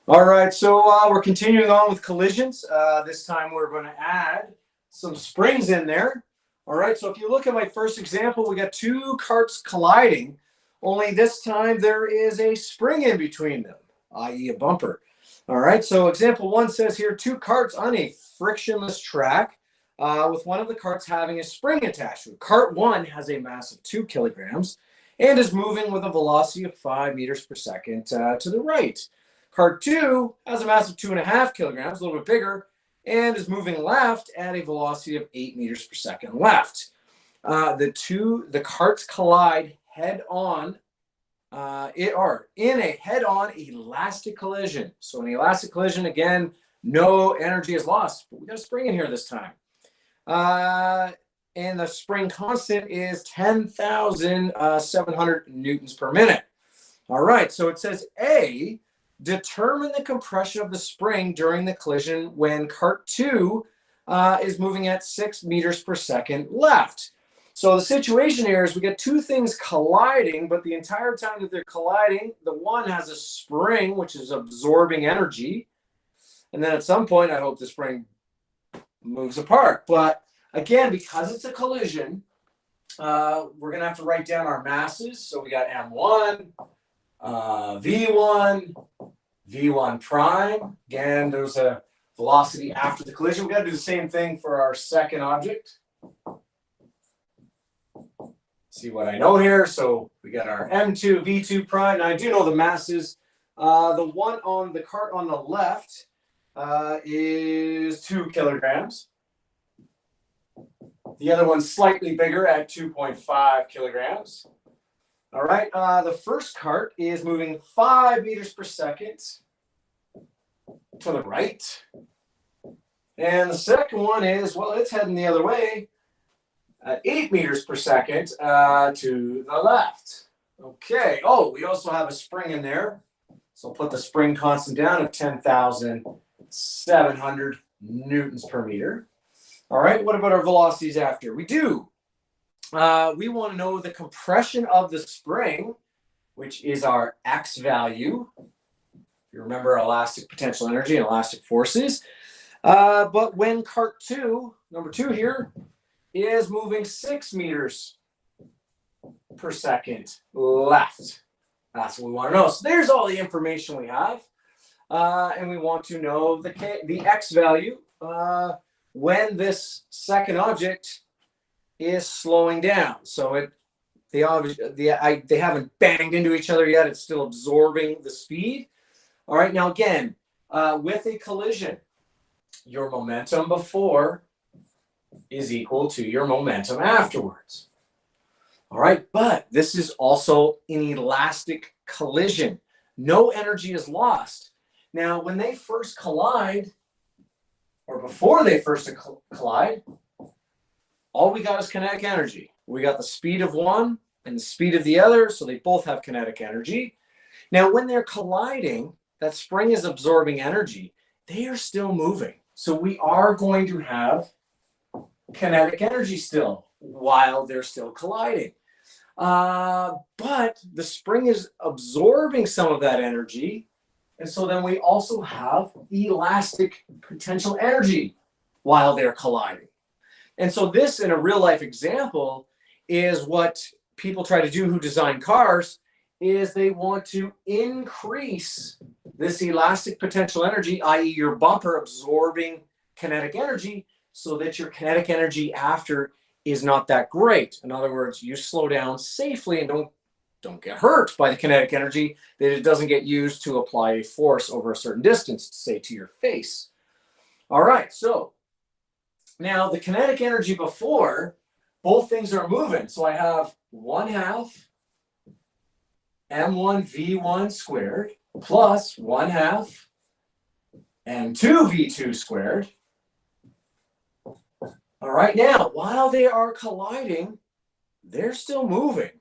All right, so we're continuing on with collisions. This time we're going to add some springs in there. All right, so if you look at my first example, we got two carts colliding, only this time there is a spring in between them, i.e. a bumper. All right, so example one says here, two carts on a frictionless track with one of the carts having a spring attached to it. Cart one has a mass of 2 kilograms and is moving with a velocity of 5 meters per second to the right. Cart 2 has a mass of 2.5 kilograms, a little bit bigger, and is moving left at a velocity of 8 meters per second left. The carts collide head on. In a head-on elastic collision. So an elastic collision, again, no energy is lost, but we got a spring in here this time. And the spring constant is 10,700 newtons per minute. All right, so it says A, determine the compression of the spring during the collision when cart 2 is moving at 6 meters per second left. So the situation here is we get two things colliding, but the entire time that they're colliding, the one has a spring, which is absorbing energy. And then at some point, I hope the spring moves apart. But again, because it's a collision, we're going to have to write down our masses. So we got M1, V1, V1 prime. Again, there's a velocity after the collision. We got to do the same thing for our second object. See what I know here. So we got our M2, V2 prime. Now I do know the masses. The one on the cart on the left is 2 kilograms. The other one's slightly bigger at 2.5 kilograms. All right, the first cart is moving 5 meters per second to the right. And the second one is, well, it's heading the other way at 8 meters per second to the left. Okay, oh, we also have a spring in there. So I'll put the spring constant down of 10,700 newtons per meter. All right, what about our velocities after? We do. We want to know the compression of the spring, which is our X value. You remember elastic potential energy and elastic forces. But when cart 2, number 2 here, is moving 6 meters per second left. That's what we want to know. So there's all the information we have. And we want to know the X value when this second object is slowing down. So they haven't banged into each other yet. It's still absorbing the speed. All right, now again, with a collision, your momentum before is equal to your momentum afterwards. All right, but this is also an elastic collision. No energy is lost. Now, when they first collide, or before they first collide, all we got is kinetic energy. We got the speed of one and the speed of the other, so they both have kinetic energy. Now, when they're colliding, that spring is absorbing energy. They are still moving. So we are going to have kinetic energy still while they're still colliding. But the spring is absorbing some of that energy. And so then we also have elastic potential energy while they're colliding. And so this, in a real life example, is what people try to do who design cars, is they want to increase this elastic potential energy, i.e. your bumper absorbing kinetic energy, so that your kinetic energy after is not that great. In other words, you slow down safely and don't get hurt by the kinetic energy, that it doesn't get used to apply a force over a certain distance, say to your face. All right, so now the kinetic energy before, both things are moving. So I have 1/2 m1 v1 squared plus 1/2 m2 v2 squared. All right, now, while they are colliding, they're still moving.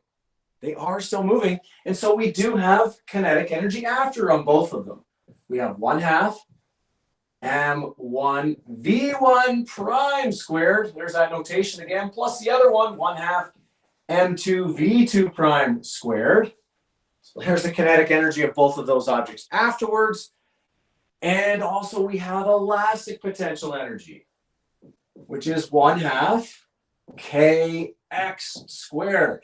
They are still moving. And so we do have kinetic energy after on both of them. We have 1/2 m1 v1 prime squared. There's that notation again. Plus the other one, 1/2 m2 v2 prime squared. So there's the kinetic energy of both of those objects afterwards. And also we have elastic potential energy, which is 1/2 kx squared.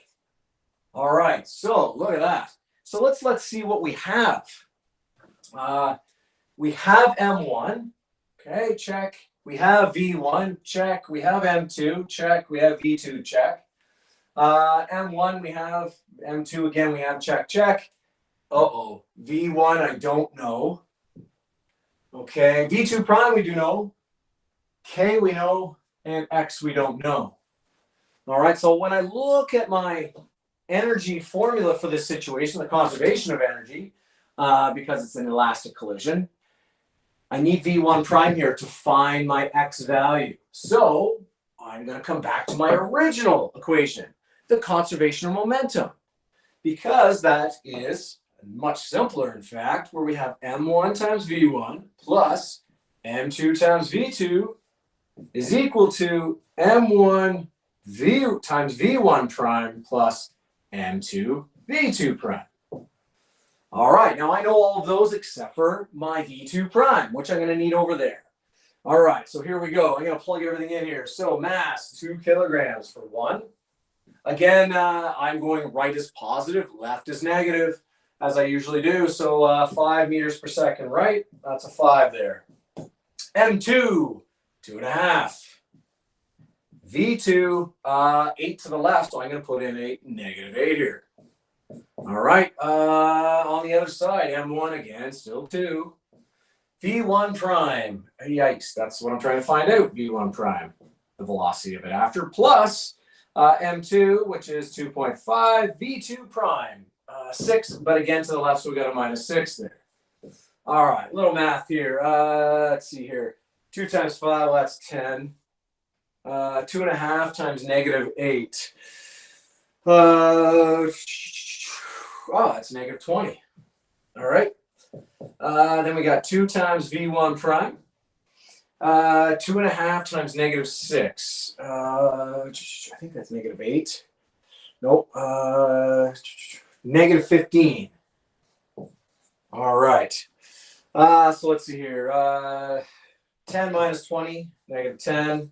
All right, so look at that. So let's see what we have. We have M1, okay, check. We have V1, check. We have M2, check. We have V2, check. M1, we have M2 again. We have check, check. Uh-oh, V1, I don't know. Okay, V2 prime we do know. K we know, and X we don't know. All right, so when I look at my energy formula for this situation, the conservation of energy, because it's an elastic collision, I need V1 prime here to find my X value. So I'm going to come back to my original equation, the conservation of momentum, because that is much simpler, in fact, where we have M1 times V1 plus M2 times V2 is equal to M1 V times V1 prime plus M2 V2 prime. All right, now I know all of those except for my V2 prime, which I'm going to need over there. All right, so here we go. I'm going to plug everything in here. So mass, 2 kilograms for 1. Again, I'm going right is positive, left is negative, as I usually do. So 5 meters per second right, that's a 5 there. M2, 2.5. V2, 8 to the left, so I'm going to put in a -8 here. All right, on the other side, M1 again, still 2. V1 prime, yikes, that's what I'm trying to find out, V1 prime, the velocity of it after, plus M2, which is 2.5, V2 prime, 6, but again to the left, so we got a -6 there. All right, little math here. Let's see here. 2 times 5, well, that's 10. 2.5 times -8. It's -20. All right. Then we got 2 times V1 prime. 2.5 times -6. I think that's -8. Nope. -15. All right. So let's see here. 10 minus 20, -10.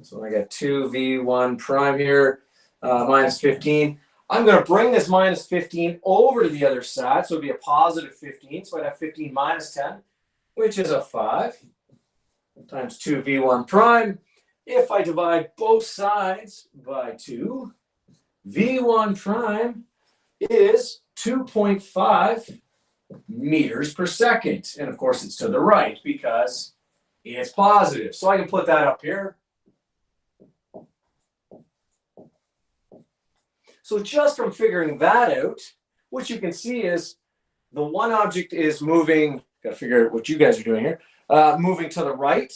So I got 2 V1 prime here, minus 15. I'm going to bring this minus 15 over to the other side, so it'd be a positive 15. So I'd have 15 minus 10, which is a 5, times 2 V1 prime. If I divide both sides by 2, V1 prime is 2.5 meters per second. And of course, it's to the right because it's positive. So I can put that up here. So just from figuring that out, what you can see is the one object is moving, got to figure out what you guys are doing here, moving to the right.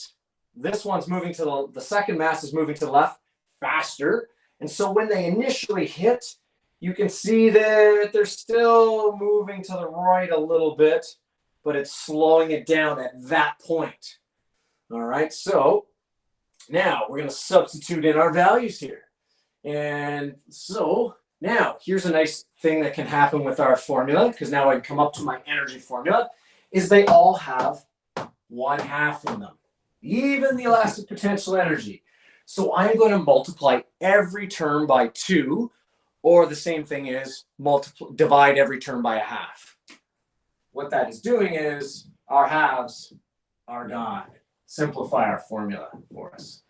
This one's moving to the second mass is moving to the left faster. And so when they initially hit, you can see that they're still moving to the right a little bit, but it's slowing it down at that point. All right, so now we're going to substitute in our values here. And so now here's a nice thing that can happen with our formula, because now I can come up to my energy formula, is they all have 1/2 in them, even the elastic potential energy. So I'm going to multiply every term by 2, or the same thing is divide every term by 1/2. What that is doing is our halves are gone. Simplify our formula for us.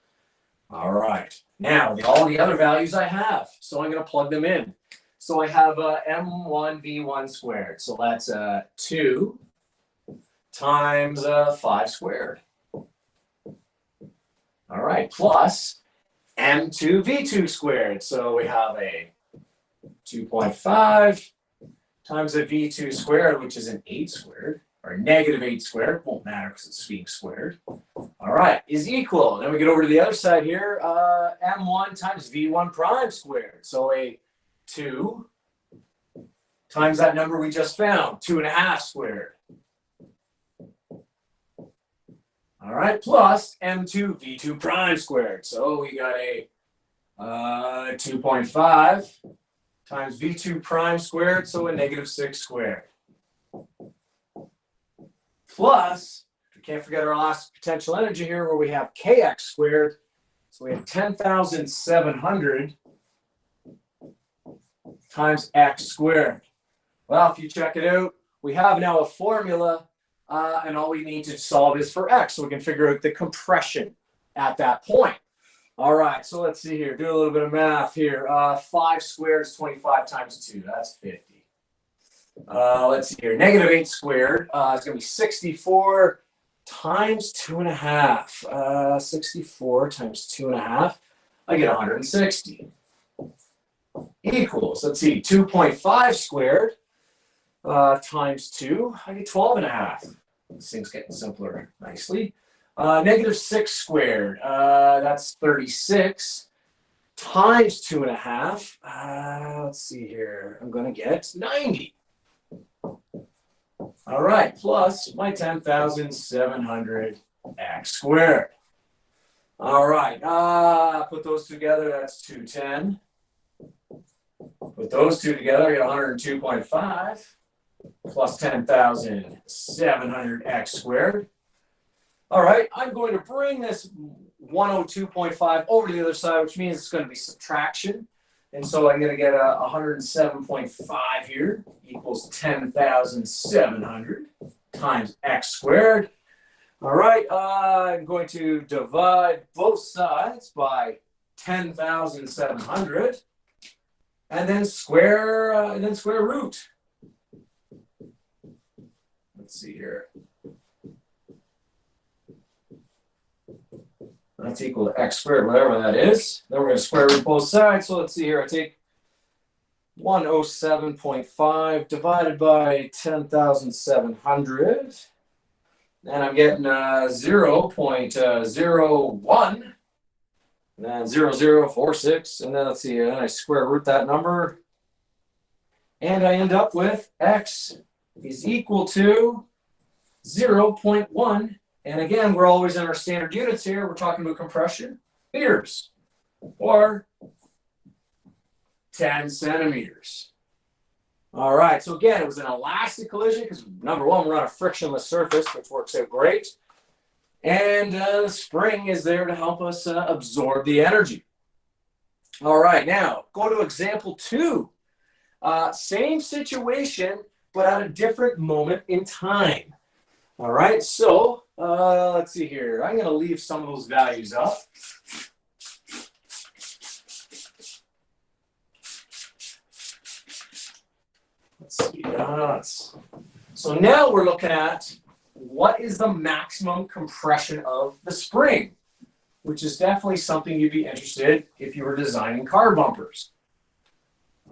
All right. Now, all the other values I have, so I'm going to plug them in. So I have M1 V1 squared. So that's 2 times 5 squared. All right, plus M2 V2 squared. So we have a 2.5 times a V2 squared, which is an 8 squared, or -8 squared. Won't matter because it's being squared. All right, is equal. Then we get over to the other side here. M1 times V1 prime squared. So a 2 times that number we just found, 2.5 squared. All right, plus M2 V2 prime squared. So we got a 2.5 times V2 prime squared, so a -6 squared. plus, we can't forget our last potential energy here where we have kx squared. So we have 10,700 times x squared. Well, if you check it out, we have now a formula, and all we need to solve is for x, so we can figure out the compression at that point. All right, so let's see here. Do a little bit of math here. 5 squared is 25 times 2. That's 50. Let's see here. Negative 8 squared is going to be 64 times 2.5. 64 times 2.5. I get 160. Equals, let's see, 2.5 squared times 2. I get 12.5. This thing's getting simpler nicely. Negative 6 squared, that's 36 times 2.5. Let's see here. I'm going to get 90. All right, plus my 10,700 x squared. All right, put those together, that's 210. Put those two together, I get 102.5 plus 10,700 x squared. All right, I'm going to bring this 102.5 over to the other side, which means it's going to be subtraction. And so I'm going to get a 107.5 here equals 10,700 times x squared. All right, I'm going to divide both sides by 10,700 and then square root. Let's see here. That's equal to x squared, whatever that is. Then we're going to square root both sides. So let's see here. I take 107.5 divided by 10,700. And I'm getting 0.01. And then 0046. And then let's see. And I square root that number. And I end up with x is equal to 0.1. And again, we're always in our standard units here. We're talking about compression, meters, or 10 centimeters. All right, so again, it was an elastic collision because number one, we're on a frictionless surface, which works out great. And the spring is there to help us absorb the energy. All right, now go to example 2. Same situation, but at a different moment in time. All right, so let's see here. I'm going to leave some of those values up. Let's see. So now we're looking at what is the maximum compression of the spring, which is definitely something you'd be interested in if you were designing car bumpers.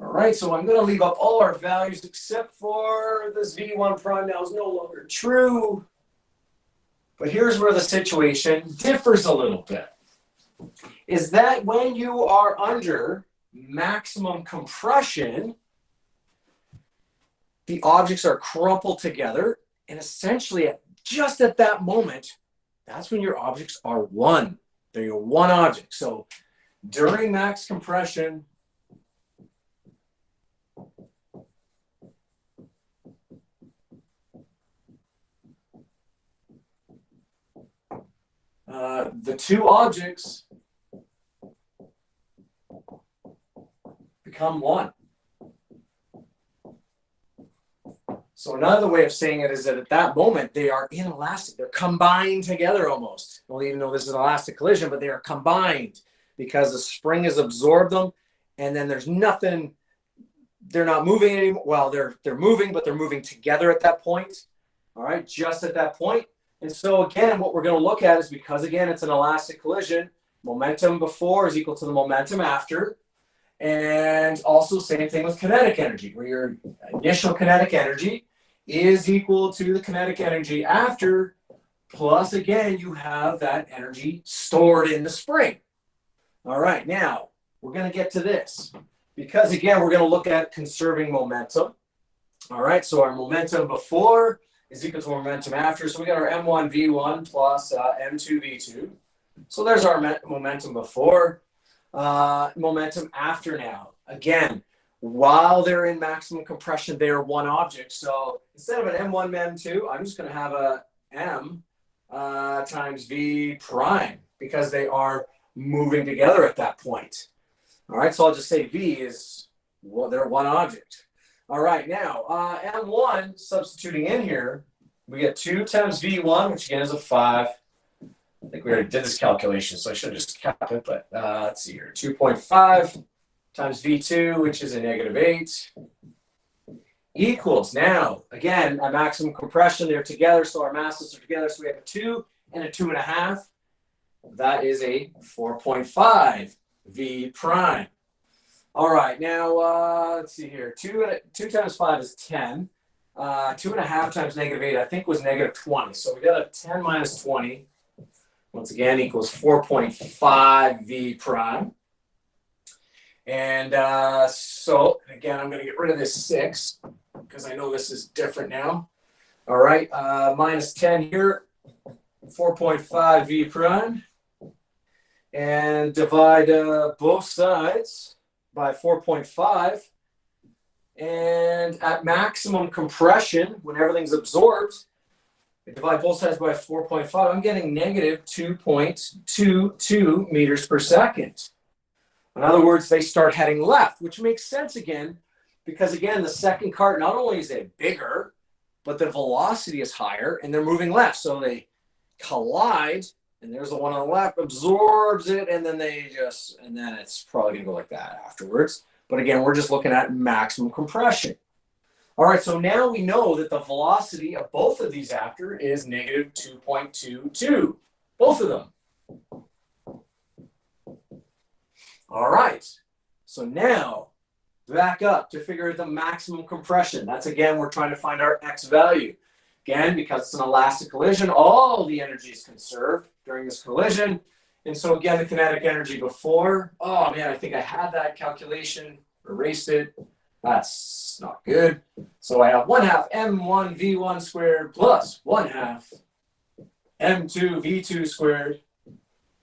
All right, so I'm going to leave up all our values except for this V1 prime now is no longer true. But here's where the situation differs a little bit. Is that when you are under maximum compression, the objects are crumpled together, and essentially just at that moment, that's when your objects are one. They're your one object. So during max compression, the two objects become one. So another way of saying it is that at that moment, they are inelastic. They're combined together almost. Well, even though this is an elastic collision, but they are combined because the spring has absorbed them, and then there's nothing, they're not moving anymore. Well, they're moving, but they're moving together at that point. All right, just at that point. And so again, what we're going to look at is because, again, it's an elastic collision, momentum before is equal to the momentum after. And also same thing with kinetic energy, where your initial kinetic energy is equal to the kinetic energy after, plus, again, you have that energy stored in the spring. All right, now we're going to get to this because, again, we're going to look at conserving momentum. All right, so our momentum before is equal to momentum after. So we got our M1 V1 plus M2 V2. So there's our momentum before. Momentum after now. Again, while they're in maximum compression, they are one object. So instead of an M1, M2, I'm just going to have a M times V prime because they are moving together at that point. All right, so I'll just say V is, well, they're one object. All right, now M1, substituting in here, we get 2 times V1, which again is a 5. I think we already did this calculation, so I should have just kept it, but let's see here. 2.5 times V2, which is a -8, equals, now, again, at maximum compression, they're together, so our masses are together, so we have a 2 and a 2.5. That is a 4.5 V prime. All right, now, let's see here. 2 times 5 is 10. 2.5 times -8, I think, was -20. So we got a 10 minus 20. Once again, equals 4.5 V prime. And so, again, I'm going to get rid of this 6 because I know this is different now. All right, minus 10 here, 4.5 V prime. And divide both sides by 4.5. And at maximum compression, when everything's absorbed, I divide both sides by 4.5, I'm getting negative 2.22 meters per second. In other words, they start heading left, which makes sense again, because again, the second cart, not only is it bigger, but the velocity is higher and they're moving left. So they collide, and there's the one on the left, absorbs it, and then and then it's probably gonna go like that afterwards. But again, we're just looking at maximum compression. All right, so now we know that the velocity of both of these after is negative 2.22, both of them. All right, so now back up to figure out the maximum compression. That's, again, we're trying to find our X value. Again, because it's an elastic collision, all the energy is conserved during this collision. And so again, the kinetic energy before, oh man, I think I had that calculation, erased it. That's not good. So I have 1/2 M1 V1 squared plus 1/2 M2 V2 squared.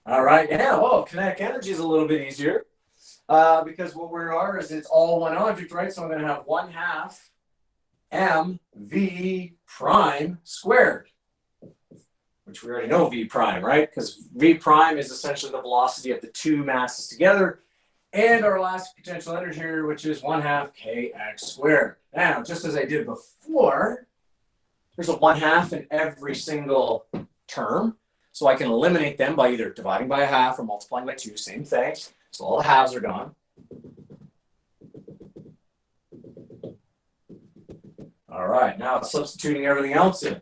All right, now, kinetic energy is a little bit easier because what we are is it's all one object, right? So I'm going to have 1/2 M V prime squared, which we already know V prime, right? Because V prime is essentially the velocity of the two masses together, and our elastic potential energy here, which is 1/2 kx squared. Now, just as I did before, there's a 1/2 in every single term, so I can eliminate them by either dividing by 1/2 or multiplying by 2, same thing. So all the halves are gone. All right, now substituting everything else in.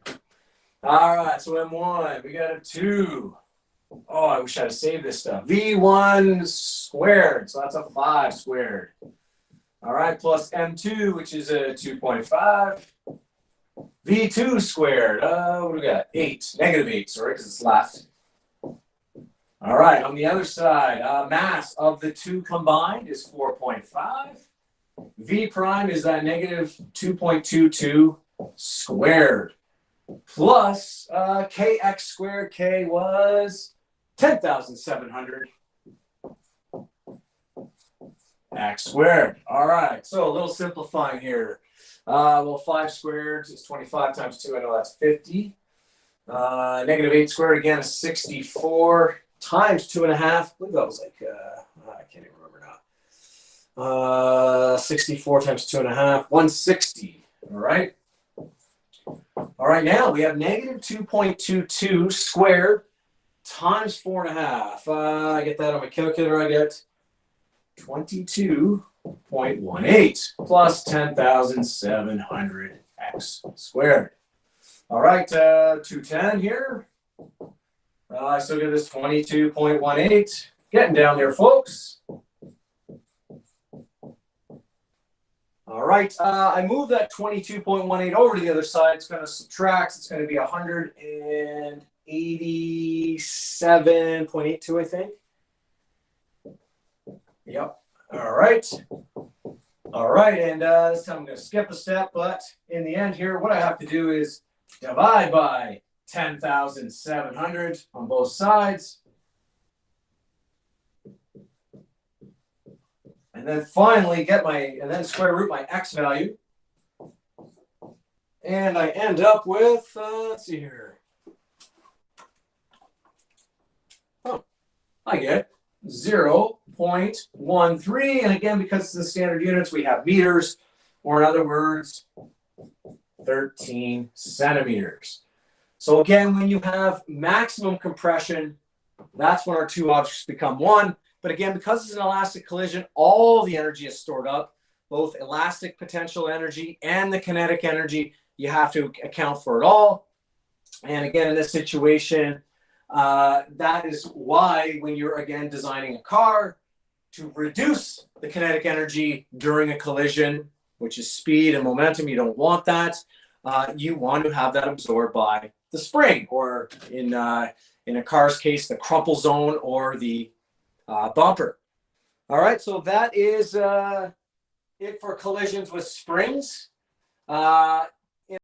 All right, so M1, we got a 2. Oh, I wish I had saved this stuff. V1 squared, so that's a 5 squared. All right, plus M2, which is a 2.5. V2 squared, what do we got? 8, -8, sorry, because it's left. All right, on the other side, mass of the two combined is 4.5. V prime is that negative 2.22 squared. Plus kx squared, k was 10,700 x squared. All right, so a little simplifying here. Well, 5 squared is 25 times 2. I know that's 50. -8 squared, again, is 64 times 2.5. I believe that was like, I can't even remember now. 64 times 2.5, 160. All right. All right, now we have negative 2.22 squared times 4.5. I get that on my calculator. I get 22.18 plus 10,700 x squared. All right, 210 here. I still get this 22.18. Getting down there, folks. All right, I move that 22.18 over to the other side. It's going to subtract. It's going to be 187.82, I think. Yep. All right. All right, and this time I'm going to skip a step, but in the end here, what I have to do is divide by 10,700 on both sides. And then finally and then square root my x value. And I end up with, let's see here, I get 0.13. And again, because it's in standard units, we have meters, or in other words, 13 centimeters. So again, when you have maximum compression, that's when our two objects become one. But again, because it's an elastic collision, all the energy is stored up, both elastic potential energy and the kinetic energy. You have to account for it all. And again, in this situation, that is why when you're, again, designing a car, to reduce the kinetic energy during a collision, which is speed and momentum, you don't want that. You want to have that absorbed by the spring, or in a car's case, the crumple zone or the bumper. All right, so that is it for collisions with springs.